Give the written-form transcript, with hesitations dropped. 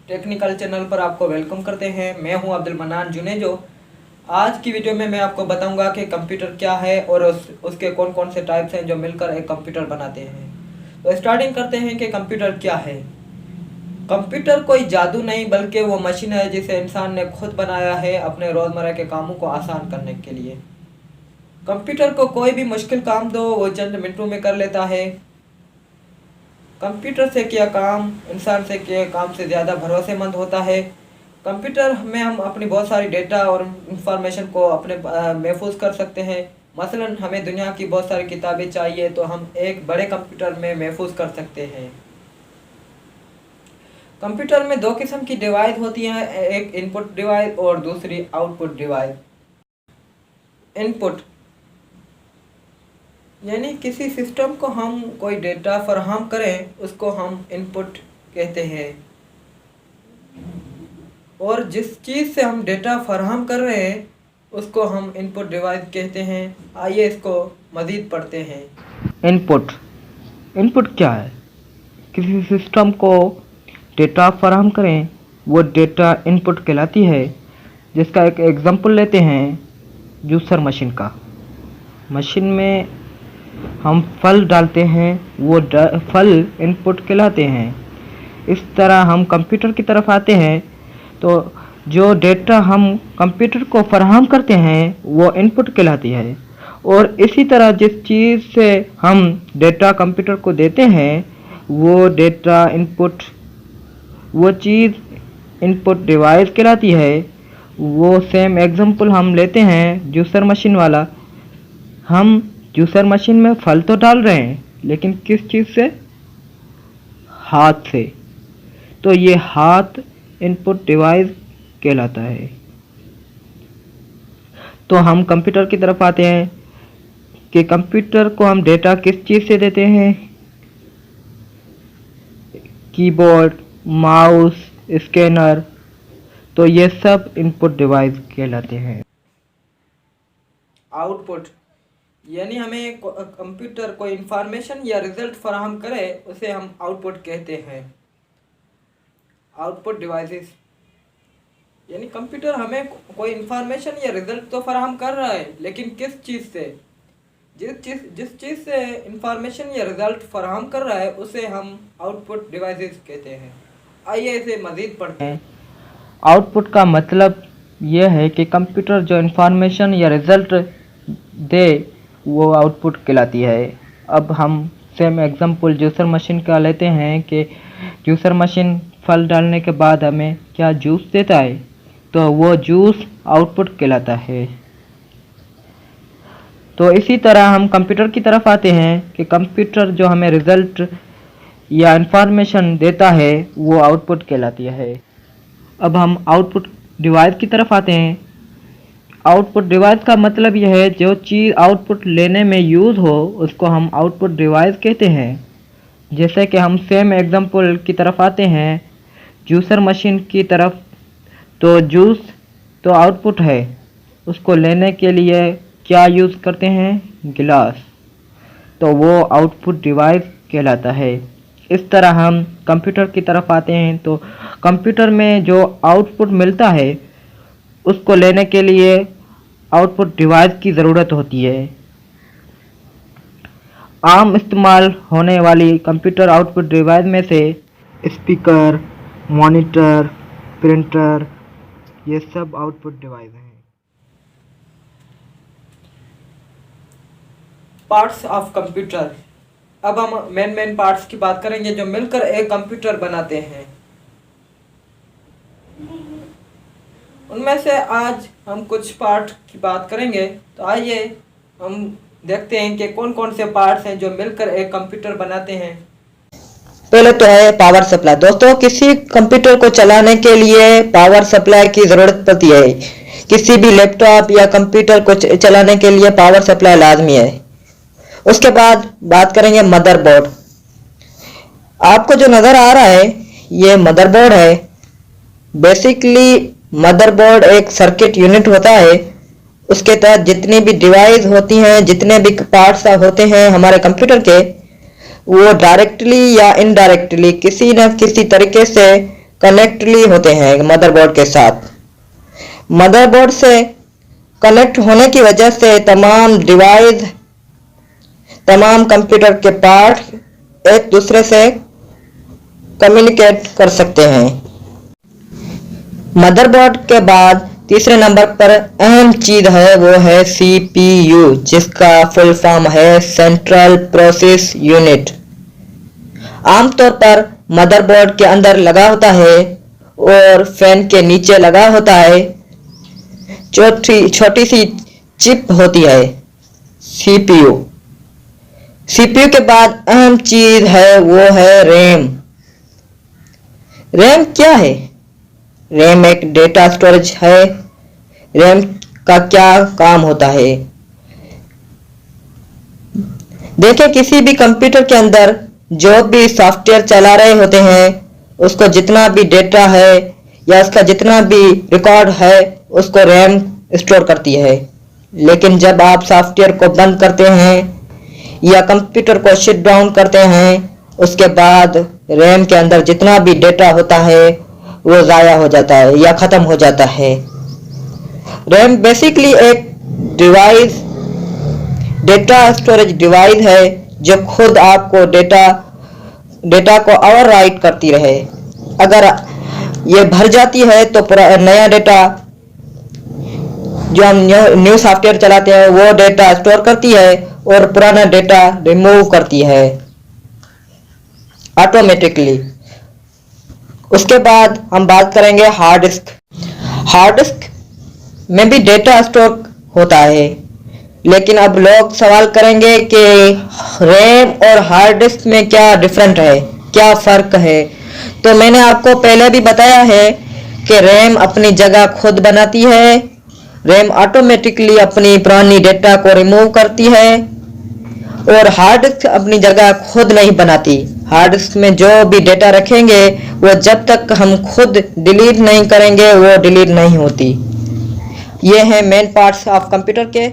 Technical channel पर आपको welcome करते हैं। मैं हूं अब्दुल मन्नान जुनेजो। आज की वीडियो में मैं आपको बताऊंगा कि कंप्यूटर क्या है और उसके कौन कौन से टाइप्स हैं जो मिलकर एक कंप्यूटर बनाते हैं। तो स्टार्टिंग करते हैं कि कंप्यूटर क्या है। कंप्यूटर कोई जादू नहीं बल्कि वो मशीन है जिसे इंसान ने खुद बनाया है अपने रोज़मर्रा के कामों को आसान करने के लिए। कंप्यूटर को कोई भी मुश्किल काम दो वो चंद मिनटों में कर लेता है। कंप्यूटर से किया काम इंसान से किए काम से ज़्यादा भरोसेमंद होता है। कंप्यूटर में हम अपनी बहुत सारी डेटा और इंफॉर्मेशन को अपने महफूज कर सकते हैं। मसलन हमें दुनिया की बहुत सारी किताबें चाहिए तो हम एक बड़े कंप्यूटर में महफूज कर सकते हैं। कंप्यूटर में दो किस्म की डिवाइस होती हैं, एक इनपुट डिवाइस और दूसरी आउटपुट डिवाइस। इनपुट यानी किसी सिस्टम को हम कोई डेटा फराहम करें उसको हम इनपुट कहते हैं, और जिस चीज़ से हम डेटा फराहम कर रहे हैं उसको हम इनपुट डिवाइस कहते हैं। आइए इसको मज़ीद पढ़ते हैं। इनपुट क्या है? किसी सिस्टम को डेटा फराहम करें वो डेटा इनपुट कहलाती है। जिसका एक एग्जांपल लेते हैं जूसर मशीन का। मशीन में हम फल डालते हैं, वो फल इनपुट कहलाते हैं। इस तरह हम कंप्यूटर की तरफ आते हैं तो जो डेटा हम कंप्यूटर को फराहम करते हैं वो इनपुट कहलाती है, और इसी तरह जिस चीज़ से हम डेटा कंप्यूटर को देते हैं वो डेटा इनपुट, वो चीज़ इनपुट डिवाइस कहलाती है। वो सेम एग्जांपल हम लेते हैं जूसर मशीन वाला। हम जूसर मशीन में फल तो डाल रहे हैं लेकिन किस चीज़ से? हाथ से। तो ये हाथ इनपुट डिवाइस कहलाता है। तो हम कंप्यूटर की तरफ आते हैं कि कंप्यूटर को हम डेटा किस चीज़ से देते हैं? Keyboard, mouse, scanner. तो ये सब इनपुट डिवाइस कहलाते हैं। आउटपुट यानी हमें कंप्यूटर कोई इंफॉर्मेशन या रिजल्ट फराहम करे उसे हम आउटपुट कहते हैं। आउटपुट डिवाइसेस यानी कंप्यूटर हमें कोई इंफॉर्मेशन या रिजल्ट तो फराहम कर रहा है लेकिन किस चीज़ से? जिस चीज़ से इंफॉर्मेशन या रिजल्ट फराहम कर रहा है उसे हम आउटपुट डिवाइसेस कहते हैं। आइए इसे मज़ीद पढ़ते हैं। आउटपुट का मतलब यह है कि कंप्यूटर जो इंफॉर्मेशन या रिजल्ट दे वो आउटपुट कहलाती है। अब हम सेम एग्जांपल जूसर मशीन का लेते हैं कि जूसर मशीन फल डालने के बाद हमें क्या जूस देता है, तो वो जूस आउटपुट कहलाता है। तो इसी तरह हम कंप्यूटर की तरफ आते हैं कि कंप्यूटर जो हमें रिजल्ट या इंफॉर्मेशन देता है वो आउटपुट कहलाती है। अब हम आउटपुट डिवाइस की तरफ आते हैं। आउटपुट डिवाइस का मतलब यह है जो चीज़ आउटपुट लेने में यूज़ हो उसको हम आउटपुट डिवाइस कहते हैं। जैसे कि हम सेम एग्जांपल की तरफ आते हैं जूसर मशीन की तरफ, तो जूस तो आउटपुट है, उसको लेने के लिए क्या यूज़ करते हैं? गिलास। तो वो आउटपुट डिवाइस कहलाता है। इस तरह हम कंप्यूटर की तरफ आते हैं तो कंप्यूटर में जो आउटपुट मिलता है उसको लेने के लिए आउटपुट डिवाइस की ज़रूरत होती है। आम इस्तेमाल होने वाली कंप्यूटर आउटपुट डिवाइस में से स्पीकर, मॉनिटर, प्रिंटर, ये सब आउटपुट डिवाइस हैं। Parts of computer. अब हम मेन पार्ट्स की बात करेंगे जो मिलकर एक कंप्यूटर बनाते हैं। उनमें से आज हम कुछ पार्ट की बात करेंगे। तो आइए हम देखते हैं कि कौन कौन से पार्ट्स हैं जो मिलकर एक कंप्यूटर बनाते हैं। पहले तो है पावर सप्लाई। दोस्तों, किसी कंप्यूटर को चलाने के लिए पावर सप्लाई की जरूरत पड़ती है। किसी भी लैपटॉप या कंप्यूटर को चलाने के लिए पावर सप्लाई लाजमी है। उसके बाद बात करेंगे मदरबोर्ड। आपको जो नजर आ रहा है ये मदरबोर्ड है। बेसिकली मदरबोर्ड एक सर्किट यूनिट होता है। उसके तहत जितनी भी डिवाइस होती हैं, जितने भी पार्ट्स होते हैं हमारे कंप्यूटर के, वो डायरेक्टली या इनडायरेक्टली किसी न किसी तरीके से कनेक्टली होते हैं मदरबोर्ड के साथ। मदरबोर्ड से कनेक्ट होने की वजह से तमाम कंप्यूटर के पार्ट एक दूसरे से कम्युनिकेट कर सकते हैं। मदरबोर्ड के बाद तीसरे नंबर पर अहम चीज है वो है CPU, जिसका फुल फॉर्म है सेंट्रल प्रोसेस यूनिट। आमतौर पर मदरबोर्ड के अंदर लगा होता है और फैन के नीचे लगा होता है। छोटी सी चिप होती है CPU। CPU के बाद अहम चीज है वो है रैम। रैम क्या है? रैम एक डेटा स्टोरेज है। रैम का क्या काम होता है? देखें, किसी भी कंप्यूटर के अंदर जो भी सॉफ्टवेयर चला रहे होते हैं उसको जितना भी डेटा है या उसका जितना भी रिकॉर्ड है उसको रैम स्टोर करती है। लेकिन जब आप सॉफ्टवेयर को बंद करते हैं या कंप्यूटर को शट डाउन करते हैं उसके बाद रैम के अंदर जितना भी डेटा होता है वो ज़ाया हो जाता है या ख़त्म हो जाता है। रैम बेसिकली एक डिवाइस, डेटा स्टोरेज डिवाइस है जो खुद आपको डेटा को ओवरराइट करती रहे। अगर ये भर जाती है तो पूरा नया डेटा जो हम न्यू सॉफ्टवेयर चलाते हैं वो डेटा स्टोर करती है और पुराना डेटा रिमूव करती है ऑटोमेटिकली। उसके बाद हम बात करेंगे हार्ड डिस्क। हार्ड डिस्क में भी डेटा स्टोर होता है, लेकिन अब लोग सवाल करेंगे कि रैम और हार्ड डिस्क में क्या डिफरेंट है, क्या फ़र्क है। तो मैंने आपको पहले भी बताया है कि रैम अपनी जगह खुद बनाती है। रैम ऑटोमेटिकली अपनी पुरानी डेटा को रिमूव करती है और हार्ड डिस्क अपनी जगह खुद नहीं बनाती। हार्ड डिस्क में जो भी डेटा रखेंगे वो जब तक हम खुद डिलीट नहीं करेंगे वो डिलीट नहीं होती। ये हैं मेन पार्ट्स ऑफ कंप्यूटर के।